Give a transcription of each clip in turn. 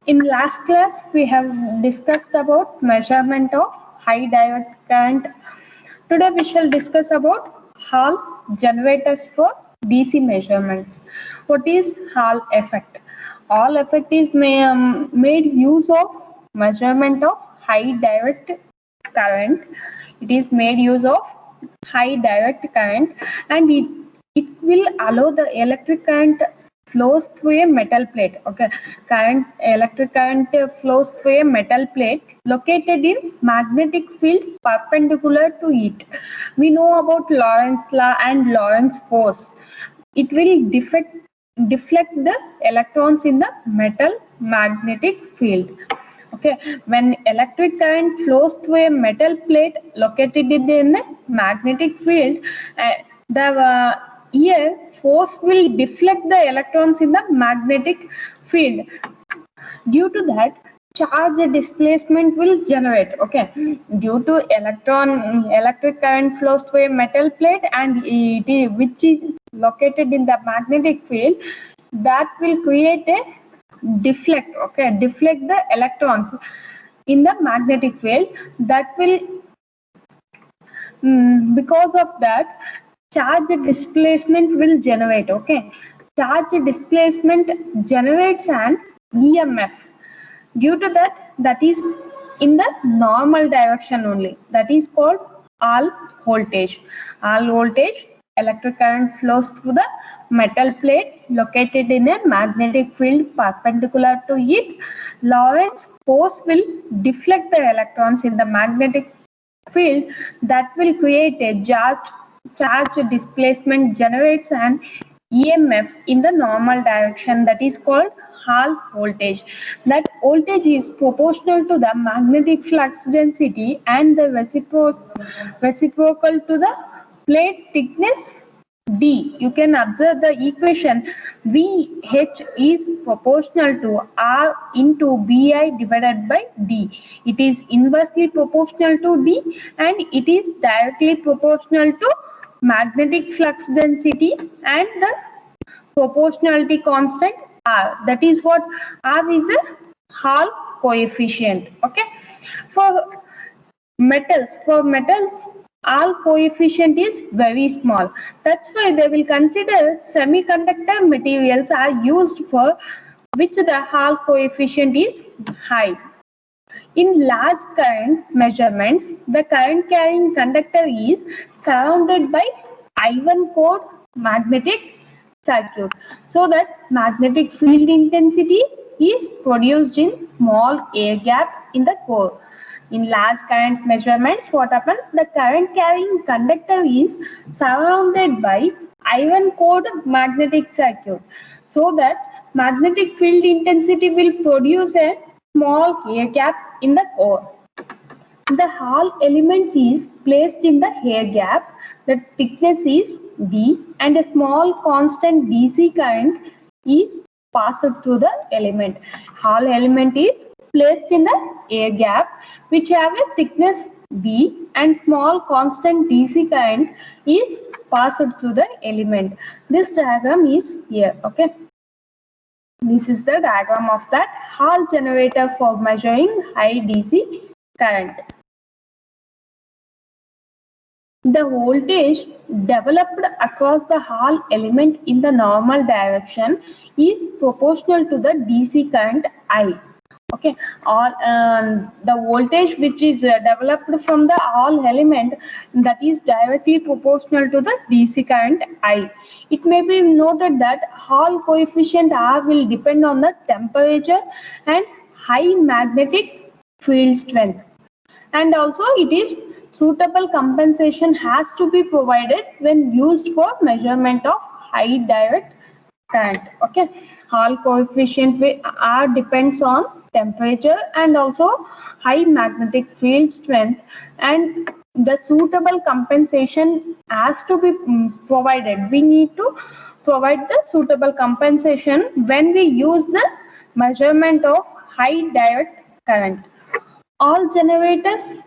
In last class, we have discussed about measurement of high direct current. Today, we shall discuss about Hall generators for DC measurements. What is Hall effect? Hall effect is made use of measurement of high direct current. It is made use of high direct current, and it will allow the electric current flows through a metal plate. Okay, electric current flows through a metal plate located in magnetic field perpendicular to it. We know about Lorentz law and Lorentz force. It will deflect the electrons in the metal magnetic field. Okay, when electric current flows through a metal plate located in a magnetic field, the here force will deflect the electrons in the magnetic field. Due to that, charge displacement will generate. Okay, due to electric current flows through a metal plate and which is located in the magnetic field, that will create a deflect the electrons in the magnetic field. That will because of that, charge displacement will generate. Okay, charge displacement generates an EMF. Due to that, that is in the normal direction only. That is called Hall voltage. Hall voltage, electric current flows through the metal plate located in a magnetic field perpendicular to it. Lorentz force will deflect the electrons in the magnetic field. That will create a charge displacement generates an EMF in the normal direction. That is called Hall voltage. That voltage is proportional to the magnetic flux density and the reciprocal to the plate thickness D. You can observe the equation VH is proportional to R into BI divided by D. It is inversely proportional to D and it is directly proportional to magnetic flux density and the proportionality constant R. That is what R is a Hall coefficient. Okay. For metals, Hall coefficient is very small. That's why they will consider semiconductor materials are used for which the Hall coefficient is high. In large current measurements, the current carrying conductor is surrounded by iron core magnetic circuit, so that magnetic field intensity is produced in small air gap in the core. In large current measurements, what happens? The current carrying conductor is surrounded by iron core magnetic circuit, so that magnetic field intensity will produce a small air gap in the core. The Hall elements is placed in the air gap. The thickness is D and a small constant DC current is passed through the element. Hall element is placed in the air gap which have a thickness D and small constant DC current is passed through the element. This diagram is here. Okay. This is the diagram of that Hall generator for measuring high DC current. The voltage developed across the Hall element in the normal direction is proportional to the DC current I. Okay, the voltage which is developed from the Hall element, that is directly proportional to the DC current I. It may be noted that Hall coefficient R will depend on the temperature and high magnetic field strength, and also it is suitable compensation has to be provided when used for measurement of high direct current. Okay, Hall coefficient R depends on temperature and also high magnetic field strength, and the suitable compensation has to be provided. We need to provide the suitable compensation when we use the measurement of high direct current. All generators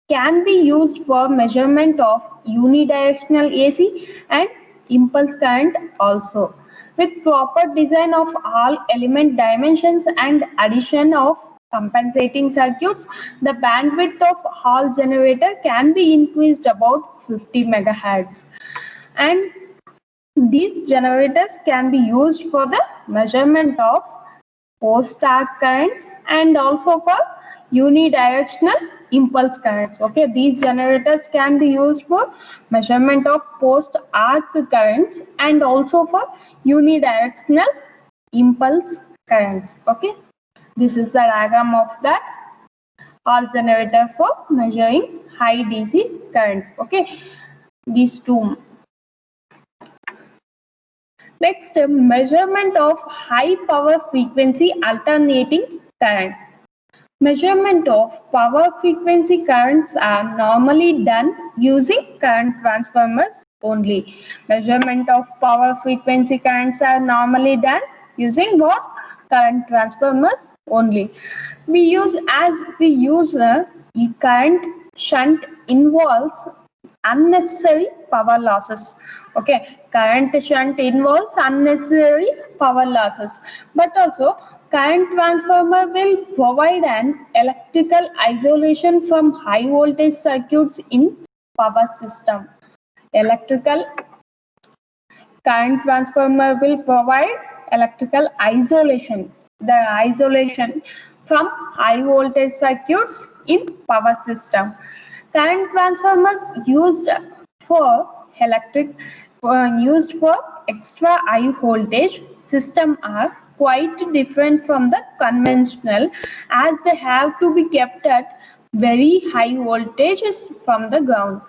can be used for measurement of unidirectional AC and impulse current also. With proper design of all element dimensions and addition of compensating circuits, the bandwidth of Hall generator can be increased about 50 megahertz. And these generators can be used for the measurement of post-arc currents and also for unidirectional impulse currents. Okay, these generators can be used for measurement of post-arc currents and also for unidirectional impulse currents. Okay, this is the diagram of that Hall generator for measuring high DC currents. Okay, these two. Next, measurement of high power frequency alternating current. Measurement of power frequency currents are normally done using current transformers only. Measurement of power frequency currents are normally done using what? Current transformers only. We use current shunt involves unnecessary power losses. Okay, current shunt involves unnecessary power losses, but also current transformer will provide an electrical isolation from high voltage circuits in power system. Current transformer will provide electrical isolation, the isolation from high voltage circuits in power system. Current transformers used for extra high voltage system are quite different from the conventional, as they have to be kept at very high voltages from the ground.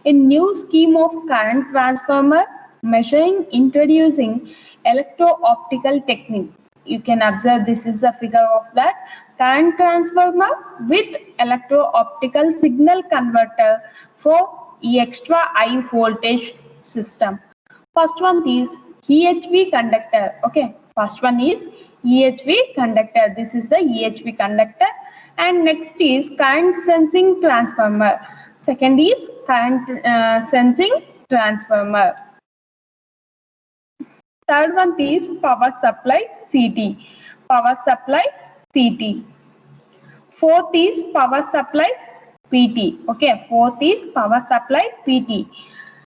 A new scheme of current transformer measuring introducing electro-optical technique. You can observe this is the figure of that current transformer with electro-optical signal converter for extra high voltage system. First one is EHV conductor. Okay, first one is EHV conductor. This is the EHV conductor. And next is current sensing transformer. Second is current sensing transformer. Third one is power supply CT. Power supply CT. Fourth is power supply PT. Okay, fourth is power supply PT.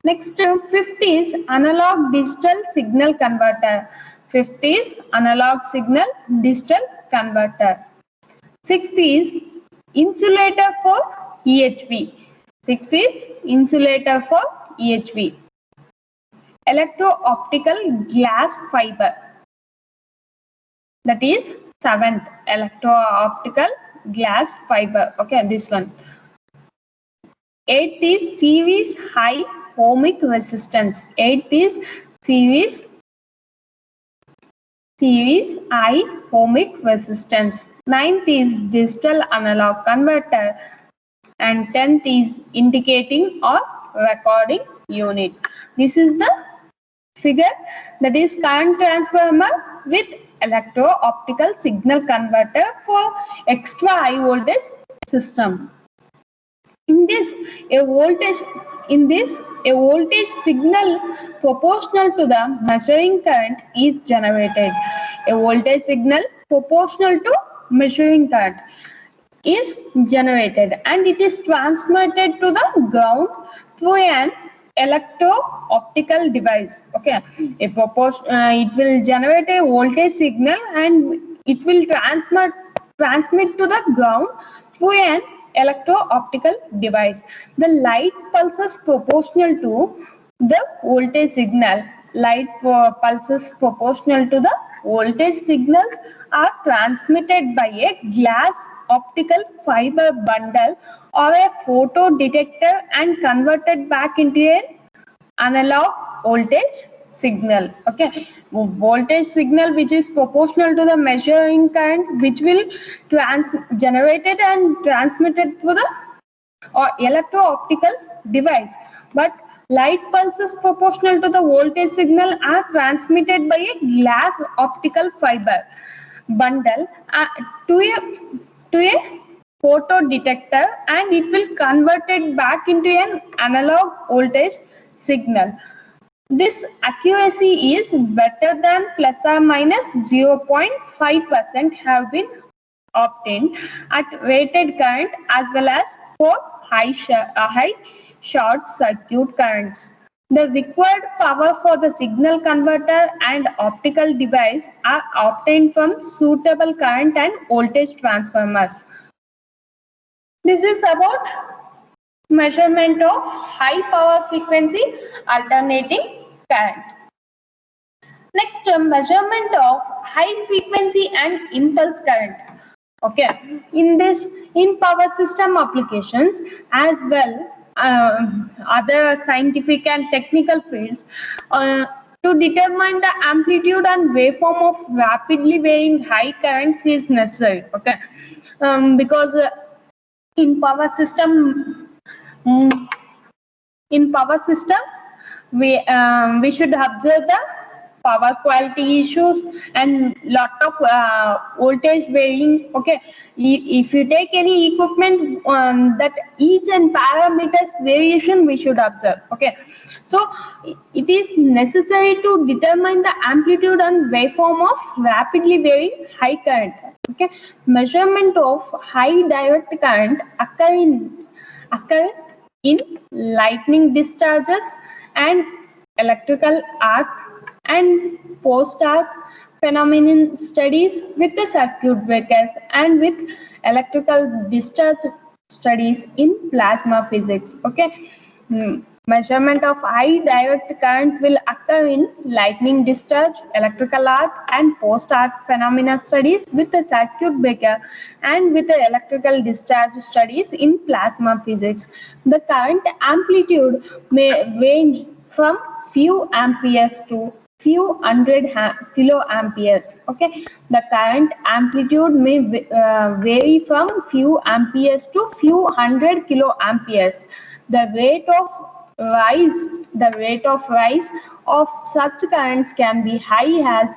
Next, fifth is analog digital signal converter. Fifth is analog signal digital converter. Sixth is insulator for EHV. Sixth is insulator for EHV. Electro-optical glass fiber. That is seventh, electro-optical glass fiber. Okay, this one. Eighth is series high ohmic resistance. Eighth is series high ohmic resistance. Ninth is digital analog converter. And 10th is indicating or recording unit. This is the figure, that is current transformer with electro-optical signal converter for extra high voltage system. In this, a voltage signal proportional to the measuring current is generated. A voltage signal proportional to measuring current is generated, and it is transmitted to the ground through an electro-optical device. Okay, it will generate a voltage signal and it will transmit to the ground through an electro-optical device. The light pulses proportional to the voltage signal. Light pulses proportional to the voltage signals are transmitted by a glass optical fiber bundle or a photo detector and converted back into an analog voltage signal. Okay, voltage signal which is proportional to the measuring current, which will generated and transmitted through the electro-optical device, but light pulses proportional to the voltage signal are transmitted by a glass optical fiber bundle to a photo detector, and it will convert it back into an analog voltage signal. This accuracy is better than plus or minus 0.5% have been obtained at rated current as well as for high short circuit currents. The required power for the signal converter and optical device are obtained from suitable current and voltage transformers. This is about measurement of high power frequency alternating current. Next, measurement of high frequency and impulse current. Okay, in power system applications as well, other scientific and technical fields, to determine the amplitude and waveform of rapidly varying high currents is necessary. Okay, because in power system, we should observe the power quality issues and lot of voltage varying. Okay, if you take any equipment, that each and parameters variation we should observe. Okay, so it is necessary to determine the amplitude and waveform of rapidly varying high current. Okay, measurement of high direct current occur in lightning discharges and electrical arc and post-arc phenomenon studies with the circuit breakers and with electrical discharge studies in plasma physics. Okay, measurement of high direct current will occur in lightning discharge, electrical arc and post-arc phenomena studies with the circuit breaker and with the electrical discharge studies in plasma physics. The current amplitude may range from few amperes to few hundred kiloamperes. Okay, the current amplitude may vary from few amperes to few hundred kiloamperes. The rate of rise of such currents can be high as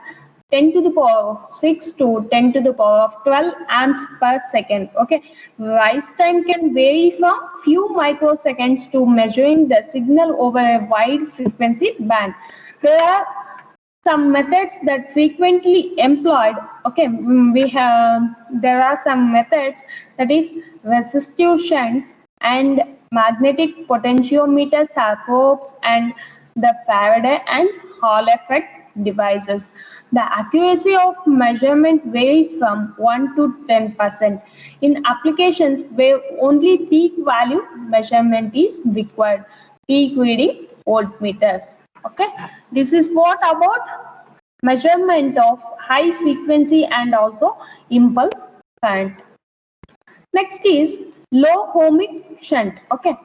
10 to the power of 6 to 10 to the power of 12 amps per second. Okay, rise time can vary from few microseconds to measuring the signal over a wide frequency band. There are some methods that frequently employed. Okay, there are some methods, that is resistive shunts and magnetic potentiometers are probes and the Faraday and Hall effect devices. The accuracy of measurement varies from 1 to 10%. In applications where only peak value measurement is required, peak reading voltmeters. Okay, this is what about measurement of high frequency and also impulse current. Next is low ohmic shunt. Okay,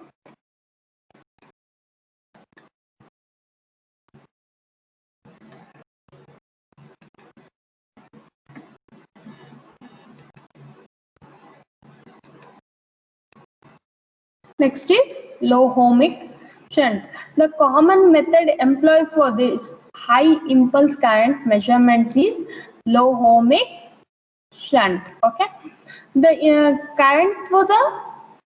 next is low ohmic shunt. The common method employed for this high impulse current measurements is low ohmic shunt. Okay, the current through the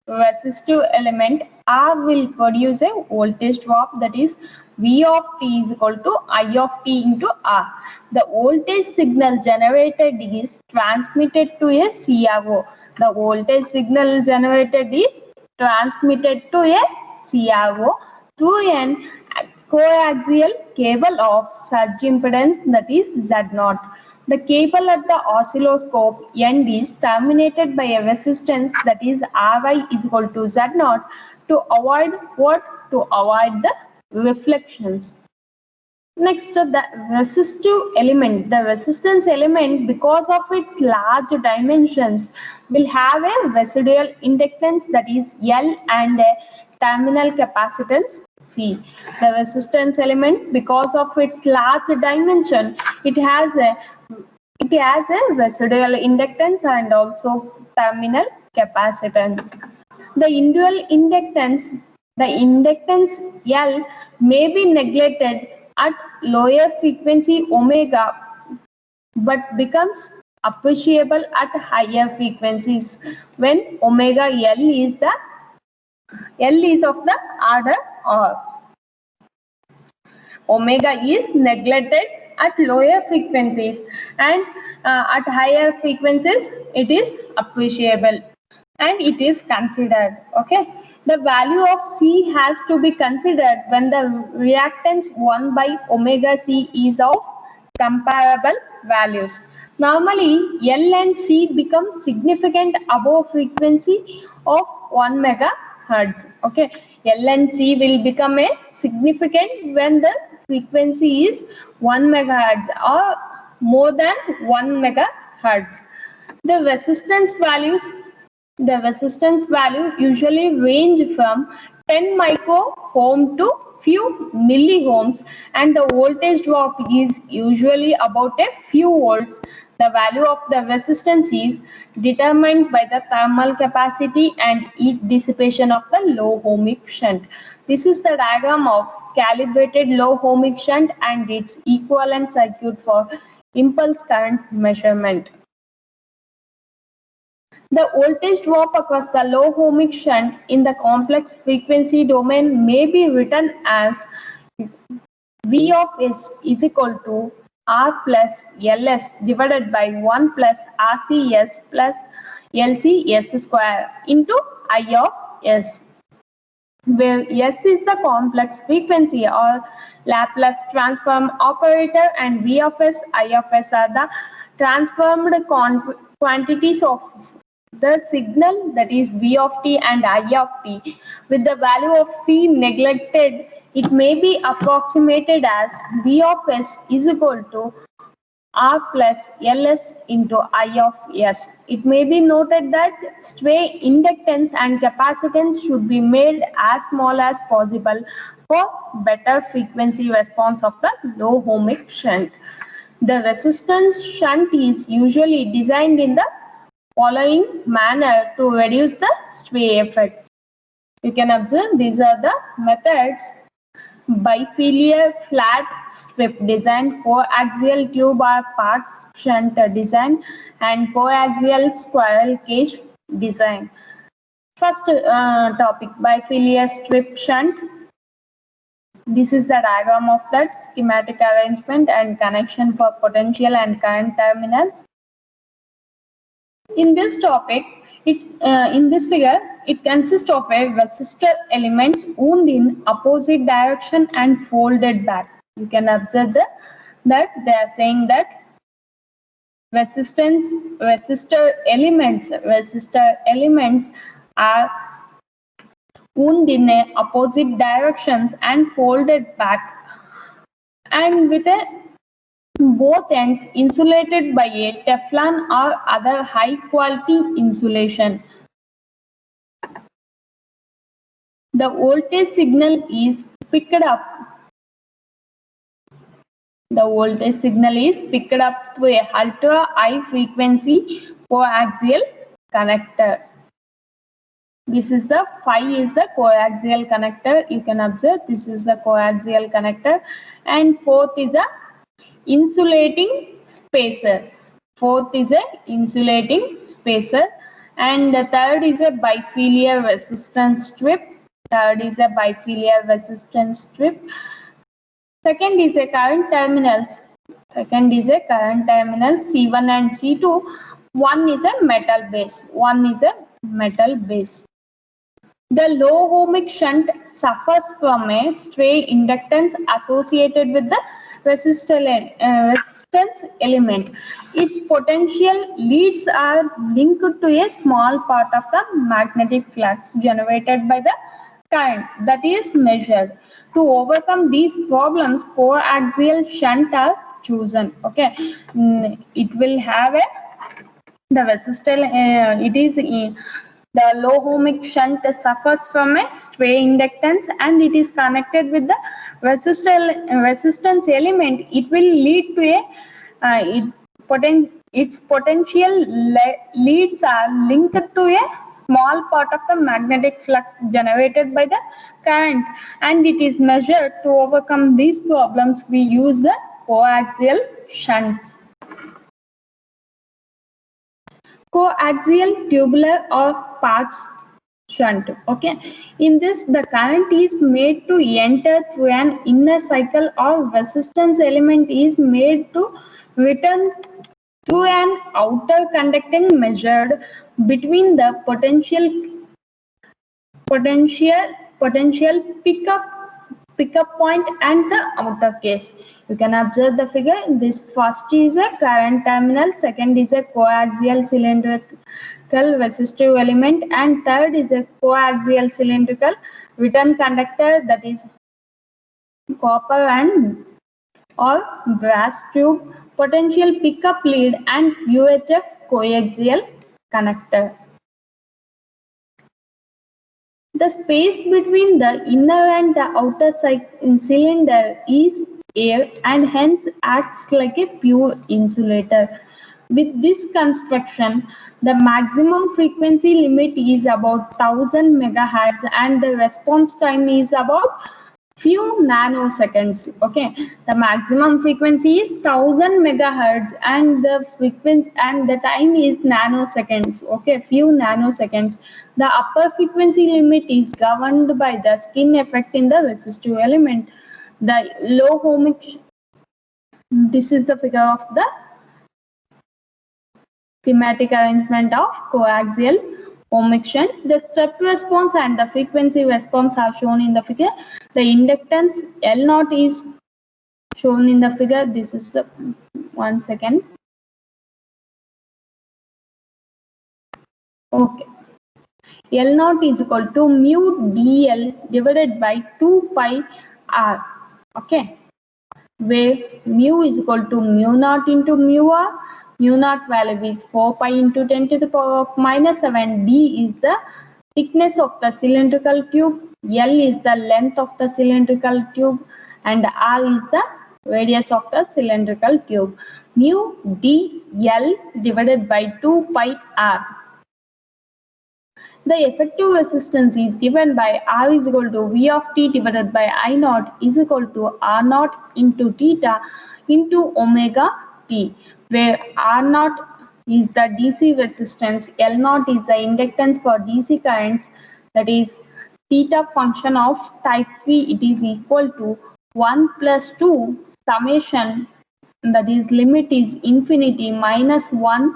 resistive element R will produce a voltage drop, that is V of t is equal to I of t into R. The voltage signal generated is transmitted to a CRO. The voltage signal generated is transmitted to a CRO through an coaxial cable of surge impedance, that is Z0. The cable at the oscilloscope end is terminated by a resistance, that is Ri is equal to Z0, to avoid what? To avoid the reflections. Next, the resistive element. The resistance element, because of its large dimensions, will have a residual inductance, that is L, and a terminal capacitance C. The resistance element, because of its large dimension, it has a residual inductance and also terminal capacitance. The inductance L may be neglected at lower frequency omega, but becomes appreciable at higher frequencies when omega L is of the order R. omega is neglected at lower frequencies, and at higher frequencies it is appreciable and it is considered. Okay, the value of C has to be considered when the reactance 1 by omega C is of comparable values. Normally, L and C become significant above frequency of 1 megahertz. Okay, L and C will become a significant when the frequency is 1 megahertz or more than 1 megahertz. The resistance value usually range from 10 micro-ohm to few milliohms, and the voltage drop is usually about a few volts. The value of the resistance is determined by the thermal capacity and heat dissipation of the low ohmic shunt. This is the diagram of calibrated low ohmic shunt and its equivalent circuit for impulse current measurement. The voltage drop across the low ohmic shunt in the complex frequency domain may be written as V of S is equal to R plus Ls divided by 1 plus RCS plus LCS square into I of S, where S is the complex frequency or Laplace transform operator and V of S, I of S are the transformed quantities of the signal, that is V of t and I of t. With the value of C neglected, it may be approximated as V of S is equal to R plus Ls into I of S. It may be noted that stray inductance and capacitance should be made as small as possible for better frequency response of the low ohmic shunt. The resistance shunt is usually designed in the following manner to reduce the sway effects. You can observe these are the methods: bifilar flat strip design, coaxial tube or parts shunt design, and coaxial squirrel cage design. First topic, bifilar strip shunt. This is the diagram of that schematic arrangement and connection for potential and current terminals. In this topic, in this figure, it consists of a resistor elements wound in opposite direction and folded back. You can observe that they are saying that resistor elements are wound in opposite directions and folded back, and with both ends insulated by a Teflon or other high quality insulation. The voltage signal is picked up. The voltage signal is picked up through a ultra high frequency coaxial connector. This is the phi is the coaxial connector. You can observe this is the coaxial connector, and fourth is the insulating spacer. Fourth is a insulating spacer, and the third is a bifilar resistance strip. Third is a bifilar resistance strip. Second is a current terminals. Second is a current terminal C1 and C2. One is a metal base. One is a metal base. The low ohmic shunt suffers from a stray inductance associated with the resistance element. Its potential leads are linked to a small part of the magnetic flux generated by the current that is measured. To overcome these problems, coaxial shunt are chosen. Okay, it will have the resistor. It is the low ohmic shunt suffers from a stray inductance and it is connected with the resistance element. It will lead to its potential leads are linked to a small part of the magnetic flux generated by the current, and it is measured. To overcome these problems, we use the coaxial shunts. Coaxial tubular or parts shunt. Okay, in this the current is made to enter through an inner cycle, or resistance element is made to return through an outer conducting measured between the potential pickup point and the outer case. You can observe the figure. This first is a current terminal, second is a coaxial cylindrical resistive element, and third is a coaxial cylindrical return conductor, that is copper and or brass tube, potential pickup lead, and UHF coaxial connector. The space between the inner and the outer cylinder is air and hence acts like a pure insulator. With this construction, the maximum frequency limit is about 1000 megahertz and the response time is about few nanoseconds. Okay, the maximum frequency is 1000 megahertz and the frequency and the time is nanoseconds. Okay, few nanoseconds. The upper frequency limit is governed by the skin effect in the resistive element. The low ohmic, this is the figure of the thematic arrangement of coaxial ohmic shunt. The step response and the frequency response are shown in the figure. The inductance L0 is shown in the figure. This is the 1 second. Okay. L0 is equal to mu dl divided by 2 pi r. Okay, where mu is equal to mu naught into mu r. Mu naught value is 4 pi into 10 to the power of minus 7. D is the thickness of the cylindrical tube. L is the length of the cylindrical tube, and R is the radius of the cylindrical tube. Mu dl divided by 2 pi r. The effective resistance is given by R is equal to V of t divided by I naught is equal to R naught into theta into omega t, where R naught is the DC resistance, L naught is the inductance for DC currents, that is theta function of type 3, it is equal to 1 plus 2 summation, that is limit is infinity minus 1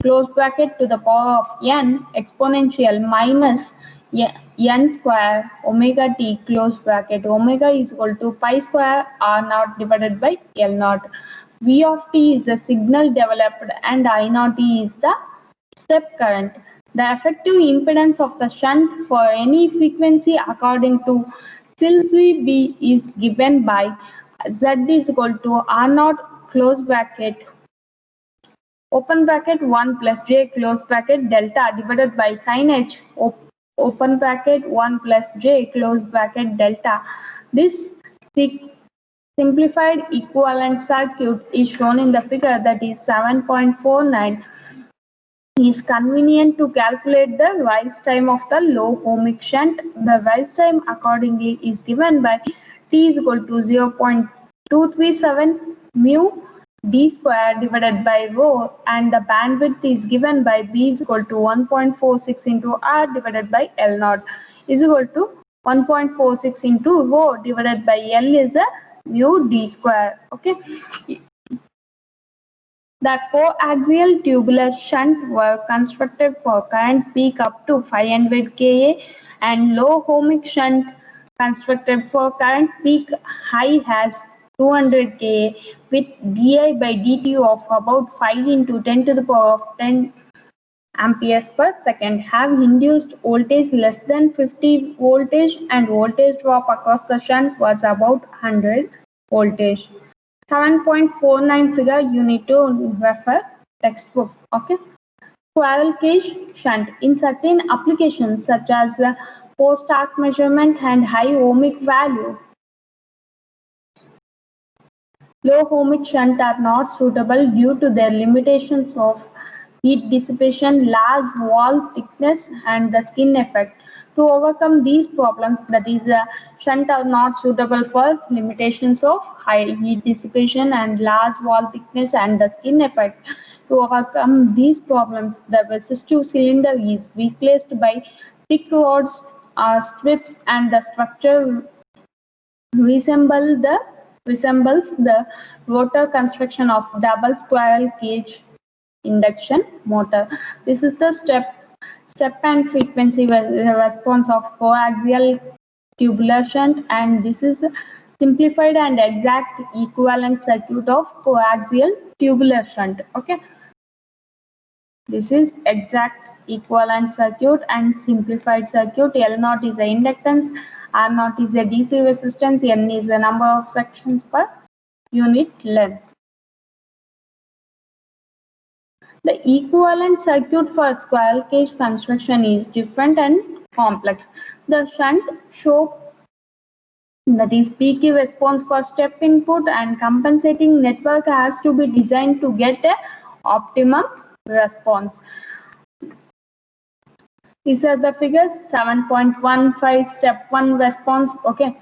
close bracket to the power of n exponential minus n square omega t close bracket. Omega is equal to pi square r naught divided by L naught. V of t is the signal developed and I naught is the step current. The effective impedance of the shunt for any frequency according to Silsby B is given by Z is equal to R naught close bracket open bracket 1 plus j close bracket delta divided by sin h open bracket 1 plus j close bracket delta. This simplified equivalent circuit is shown in the figure, that is 7.49. Is convenient to calculate the rise time of the low ohmic shunt. The rise time accordingly is given by t is equal to 0.237 mu d square divided by rho, and the bandwidth is given by b is equal to 1.46 into r divided by L naught is equal to 1.46 into rho divided by L is a mu d square. Okay. The coaxial tubular shunt were constructed for current peak up to 500 kA and low ohmic shunt constructed for current peak high has 200 kA with di by dt of about 5 into 10 to the power of 10 amperes per second, have induced voltage less than 50 voltage and voltage drop across the shunt was about 100 voltage. 7.49 figure you need to refer textbook. Okay. Squirrel cage shunt in certain applications such as post arc measurement and high ohmic value. Low ohmic shunt are not suitable due to their limitations of heat dissipation, large wall thickness, and the skin effect. To overcome these problems, that is, shunt are not suitable for limitations of high heat dissipation and large wall thickness and the skin effect. To overcome these problems, the resistive cylinder is replaced by thick rods strips, and the structure resembles the rotor construction of double squirrel cage induction motor. This is the step and frequency response of coaxial tubular shunt, and this is simplified and exact equivalent circuit of coaxial tubular shunt. Okay, this is exact equivalent circuit and simplified circuit. L0 is the inductance, R0 is a DC resistance, N is the number of sections per unit length. The equivalent circuit for squirrel cage construction is different and complex. The shunt show, that is peaky response for step input, and compensating network has to be designed to get a optimum response. These are the figures. 7.15 step 1 response, okay,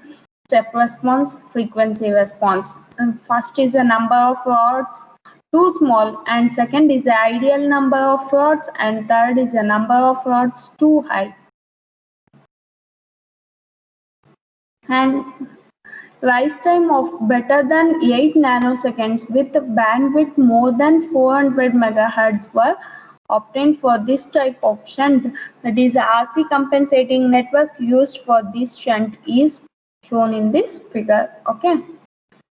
step response, frequency response. And first is the number of rods too small, and second is the ideal number of rods, and third is the number of rods too high. And rise time of better than 8 nanoseconds with bandwidth more than 400 megahertz were obtained for this type of shunt. That is, the RC compensating network used for this shunt is shown in this figure. Okay,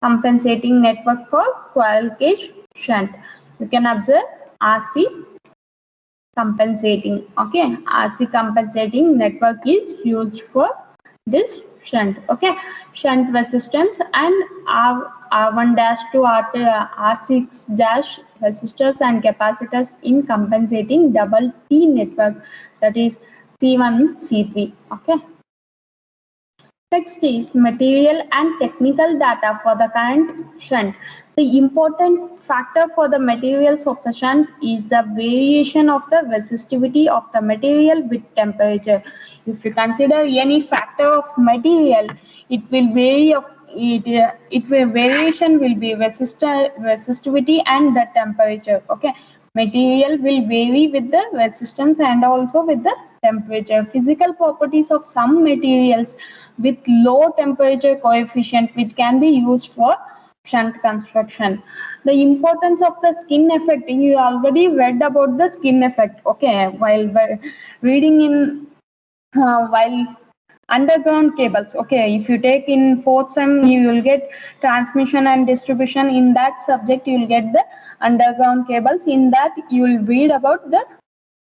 compensating network for squirrel cage shunt. You can observe RC compensating. Okay, RC compensating network is used for this shunt. Okay, shunt resistance and R1 dash to R6 dash resistors and capacitors in compensating double T network, that is C1 C3. Okay, next is material and technical data for the current shunt. The important factor for the materials of the shunt is the variation of the resistivity of the material with temperature. If you consider any factor of material, it will vary of variation will be resistivity and the temperature. Okay, material will vary with the resistance and also with the temperature. Physical properties of some materials with low temperature coefficient, which can be used for shunt construction. The importance of the skin effect, you already read about the skin effect. Okay, while reading in while underground cables. Okay, if you take in 4th sem, you will get transmission and distribution. In that subject, you will get the underground cables. In that, you will read about the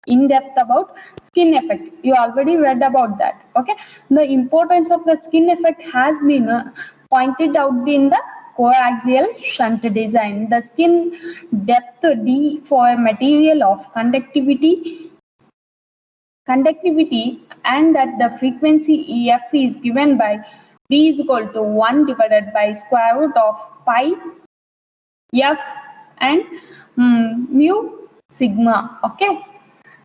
in depth about skin effect. You already read about that. Okay, the importance of the skin effect has been pointed out in the coaxial shunt design. The skin depth D for a material of conductivity and that the frequency EF is given by D is equal to 1 divided by square root of pi F and mu sigma. Okay,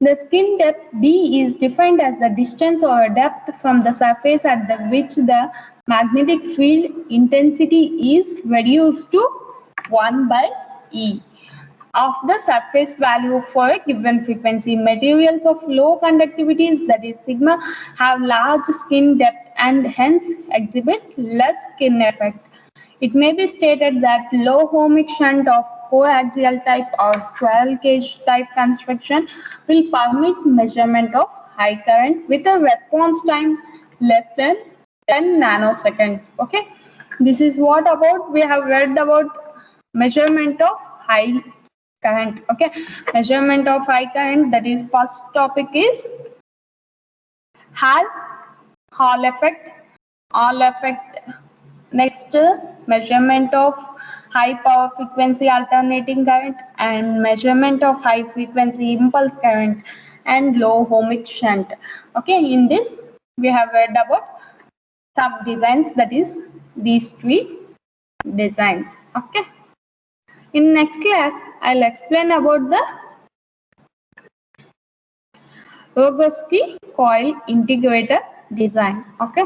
the skin depth D is defined as the distance or depth from the surface at which the magnetic field intensity is reduced to 1 by E of the surface value for a given frequency. Materials of low conductivities, that is sigma, have large skin depth and hence exhibit less skin effect. It may be stated that low ohmic shunt of coaxial type or squirrel cage type construction will permit measurement of high current with a response time less than 10 nanoseconds. Okay, this is what about we have read about measurement of high current. Okay, measurement of high current, that is first topic is Hall effect. Next, measurement of high power frequency alternating current and measurement of high frequency impulse current and low ohmic shunt. Okay, in this we have read about some designs, that is these 3 designs. Okay, in next class I'll explain about the Rogowski coil integrator design. Okay.